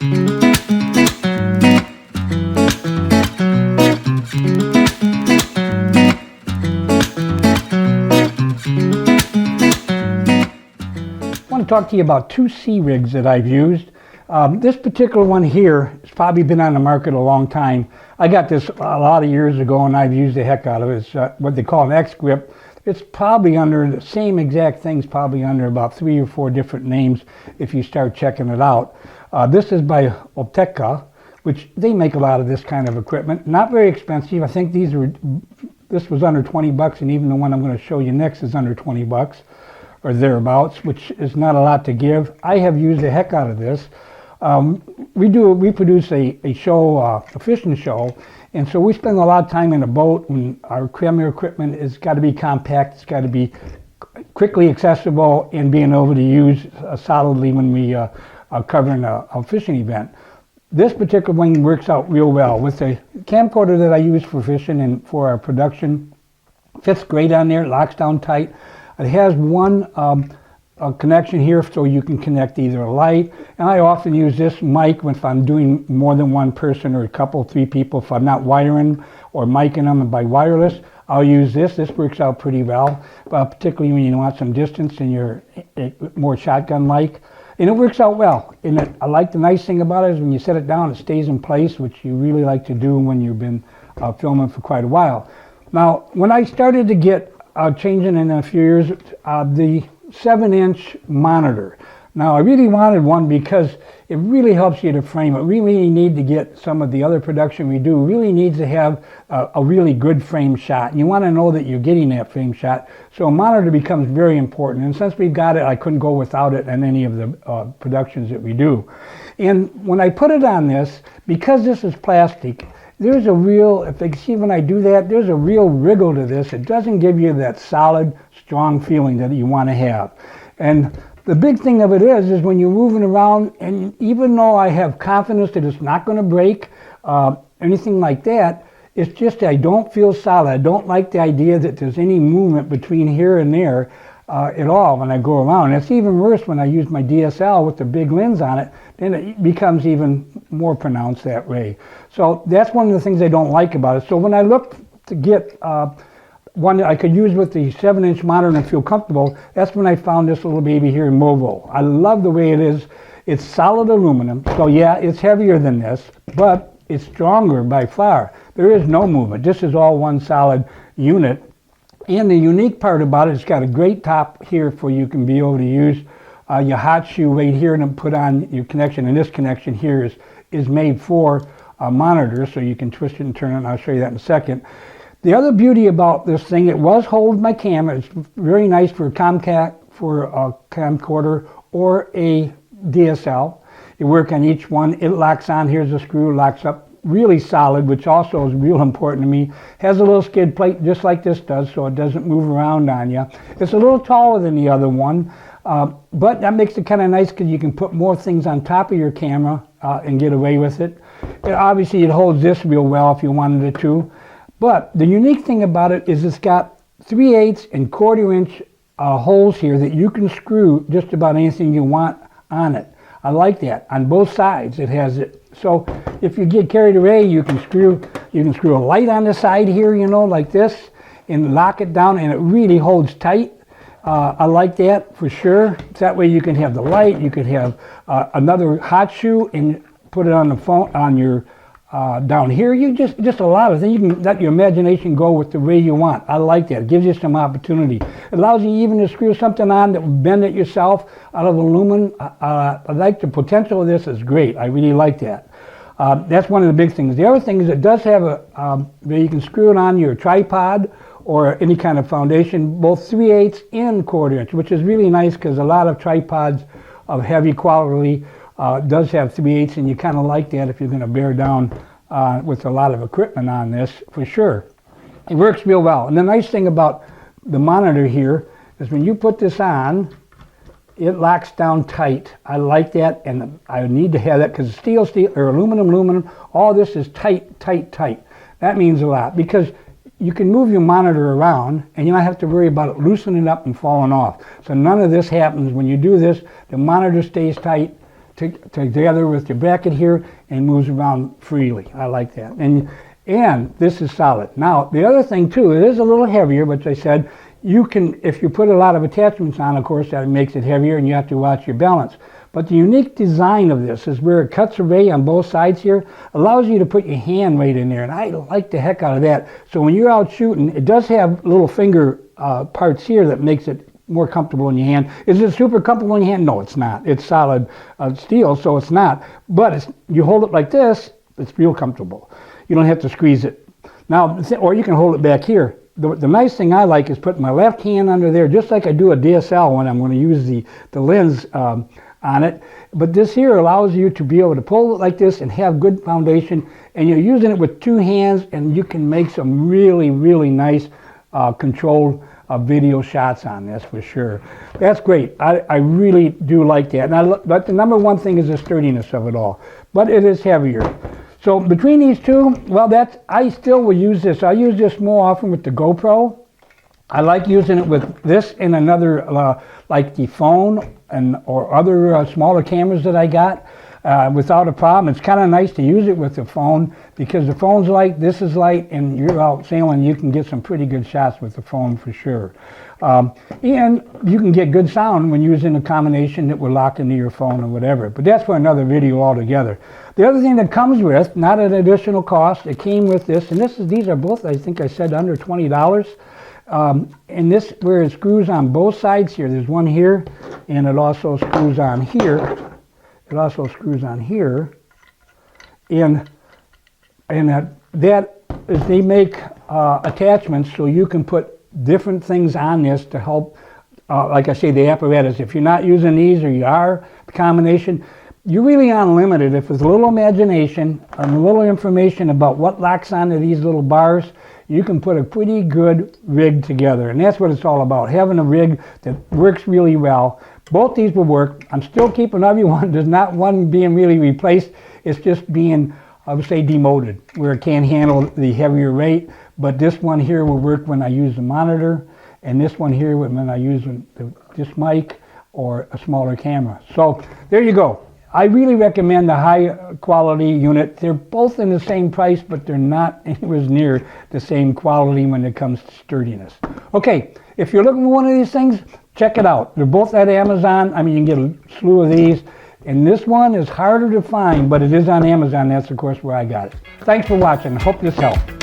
I want to talk to you about two C rigs that I've used. This particular one here has probably been on the market a long time. I got this a lot of years ago and I've used the heck out of it. It's what they call an X grip. It's probably under the same exact things, probably under about 3 or 4 different names if you start checking it out. This is by Opteka, which they make a lot of this kind of equipment. Not very expensive. I think this was under 20 bucks, and even the one I'm going to show you next is under 20 bucks or thereabouts, which is not a lot to give. I have used the heck out of this. We produce a show, a fishing show, and so we spend a lot of time in a boat, and our camera equipment has got to be compact, it's got to be quickly accessible and being able to use solidly when we are covering a fishing event. This particular one works out real well with the camcorder that I use for fishing and for our production. Fits great on there, it locks down tight. It has one a connection here so you can connect either a light, and I often use this mic if I'm doing more than one person or a couple, 3 people. If I'm not wiring or micing them by wireless, I'll use this. This works out pretty well, particularly when you want some distance and you're more shotgun-like, and it works out well. And I like the nice thing about it is when you set it down, it stays in place, which you really like to do when you've been filming for quite a while. Now, when I started to get changing in a few years, the 7-inch monitor. Now, I really wanted one because it really helps you to frame it. We really need to get some of the other production we do, really needs to have a really good frame shot. And you want to know that you're getting that frame shot. So a monitor becomes very important. And since we've got it, I couldn't go without it in any of the productions that we do. And when I put it on this, because this is plastic, there's a real, if they see when I do that, there's a real wriggle to this. It doesn't give you that solid, strong feeling that you want to have. And the big thing of it is when you're moving around, and even though I have confidence that it's not going to break, anything like that, it's just I don't feel solid. I don't like the idea that there's any movement between here and there at all when I go around. And it's even worse when I use my DSL with the big lens on it, then it becomes even more pronounced that way. So that's one of the things I don't like about it. So when I looked to get one that I could use with the 7-inch monitor and feel comfortable, that's when I found this little baby here in Movo. I love the way it is. It's solid aluminum, so yeah, it's heavier than this, but it's stronger by far. There is no movement. This is all one solid unit. And the unique part about it, it's got a great top here for you can be able to use your hot shoe right here and then put on your connection. And this connection here is made for a monitor, so you can twist it and turn it, and I'll show you that in a second. The other beauty about this thing, it was hold my camera. It's very nice for a camcorder or a DSL. You work on each one. It locks on. Here's a screw, locks up really solid, which also is real important to me. Has a little skid plate just like this does, so it doesn't move around on you. It's a little taller than the other one, but that makes it kind of nice because you can put more things on top of your camera and get away with it. Obviously, it holds this real well if you wanted it to. But the unique thing about it is it's got 3/8 and 1/4 inch holes here that you can screw just about anything you want on it. I like that. On both sides it has it. So if you get carried away, you can screw a light on the side here, you know, like this, and lock it down, and it really holds tight. I like that for sure. That way you can have the light, you could have another hot shoe and put it on the phone, on your down here. You just a lot of things. You can let your imagination go with the way you want. I like that. It gives you some opportunity. It allows you even to screw something on that will bend it yourself out of aluminum. I like the potential of this. Is great. I really like that. That's one of the big things. The other thing is it does have a where you can screw it on your tripod or any kind of foundation, both 3/8 and 1/4 inch, which is really nice because a lot of tripods of heavy quality does have 3/8, and you kind of like that if you're going to bear down with a lot of equipment on this, for sure. It works real well. And the nice thing about the monitor here is when you put this on, it locks down tight. I like that, and I need to have that because steel, or aluminum, all this is tight. That means a lot because you can move your monitor around and you don't have to worry about it loosening up and falling off. So none of this happens when you do this. The monitor stays tight together with your bracket here and moves around freely. I like that. And this is solid. Now, the other thing too, it is a little heavier, which I said, you can, if you put a lot of attachments on, of course, that makes it heavier and you have to watch your balance. But the unique design of this is where it cuts away on both sides here, allows you to put your hand right in there, and I like the heck out of that. So when you're out shooting, it does have little finger parts here that makes it more comfortable in your hand. Is it super comfortable in your hand? No, it's not. It's solid steel, so it's not. But you hold it like this, it's real comfortable. You don't have to squeeze it. Now, or you can hold it back here. The nice thing I like is putting my left hand under there, just like I do a DSL when I'm going to use the lens on it. But this here allows you to be able to pull it like this and have good foundation. And you're using it with two hands, and you can make some really, really nice controlled video shots on this for sure. That's great. I really do like that. But the number one thing is the sturdiness of it all. But it is heavier. So between these two, well, I still will use this. I use this more often with the GoPro. I like using it with this and another, like the phone or other smaller cameras that I got without a problem. It's kind of nice to use it with the phone because the phone's light, this is light, and you're out sailing, you can get some pretty good shots with the phone for sure. And you can get good sound when using a combination that will lock into your phone or whatever. But that's for another video altogether. The other thing that comes with, not an additional cost, it came with this, and these are both, I think I said, under $20. And this, where it screws on both sides here, there's one here, and it also screws on here. It also screws on here, and that is, they make attachments so you can put different things on this to help, like I say, the apparatus. If you're not using these, or you are, the combination, you're really unlimited. If there's a little imagination and a little information about what locks onto these little bars, you can put a pretty good rig together. And that's what it's all about, having a rig that works really well. Both these will work. I'm still keeping everyone. There's not one being really replaced. It's just being, I would say, demoted, where it can't handle the heavier weight. But this one here will work when I use the monitor, and this one here when I use this mic or a smaller camera. So there you go. I really recommend the high quality unit. They're both in the same price, but they're not anywhere near the same quality when it comes to sturdiness. Okay, if you're looking for one of these things, check it out. They're both at Amazon. I mean, you can get a slew of these. And this one is harder to find, but it is on Amazon. That's, of course, where I got it. Thanks for watching. I hope this helped.